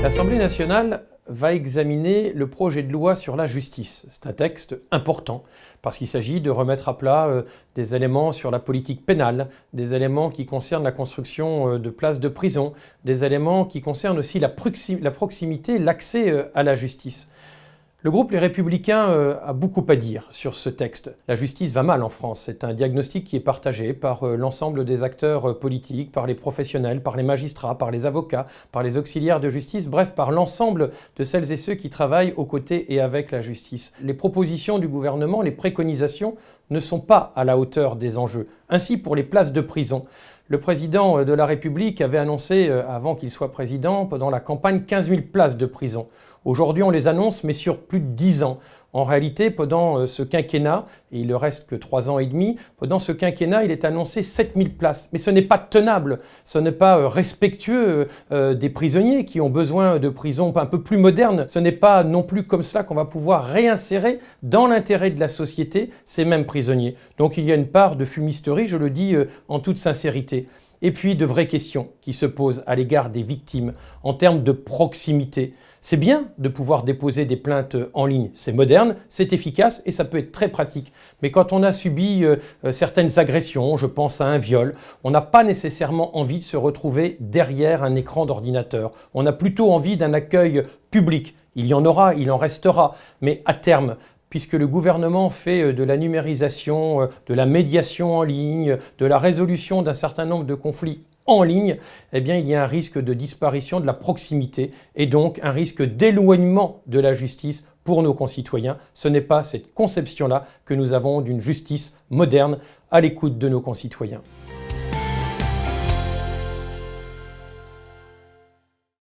L'Assemblée nationale va examiner le projet de loi sur la justice. C'est un texte important parce qu'il s'agit de remettre à plat des éléments sur la politique pénale, des éléments qui concernent la construction de places de prison, des éléments qui concernent aussi la proximité, l'accès à la justice. Le groupe Les Républicains a beaucoup à dire sur ce texte. La justice va mal en France. C'est un diagnostic qui est partagé par l'ensemble des acteurs politiques, par les professionnels, par les magistrats, par les avocats, par les auxiliaires de justice, bref, par l'ensemble de celles et ceux qui travaillent aux côtés et avec la justice. Les propositions du gouvernement, les préconisations ne sont pas à la hauteur des enjeux. Ainsi, pour les places de prison, le président de la République avait annoncé, avant qu'il soit président, pendant la campagne, 15 000 places de prison. Aujourd'hui, on les annonce, mais sur plus de 10 ans. En réalité, pendant ce quinquennat, et il ne reste que 3 ans et demi, pendant ce quinquennat, il est annoncé 7 000 places. Mais ce n'est pas tenable, ce n'est pas respectueux des prisonniers qui ont besoin de prisons un peu plus modernes. Ce n'est pas non plus comme cela qu'on va pouvoir réinsérer dans l'intérêt de la société ces mêmes prisonniers. Donc il y a une part de fumisterie, je le dis en toute sincérité. Et puis de vraies questions qui se posent à l'égard des victimes en termes de proximité. C'est bien de pouvoir déposer des plaintes en ligne, c'est moderne, c'est efficace et ça peut être très pratique. Mais quand on a subi certaines agressions, je pense à un viol, on n'a pas nécessairement envie de se retrouver derrière un écran d'ordinateur. On a plutôt envie d'un accueil public. Il y en aura, il en restera, mais à terme, puisque le gouvernement fait de la numérisation, de la médiation en ligne, de la résolution d'un certain nombre de conflits en ligne, eh bien, il y a un risque de disparition de la proximité et donc un risque d'éloignement de la justice pour nos concitoyens. Ce n'est pas cette conception-là que nous avons d'une justice moderne à l'écoute de nos concitoyens.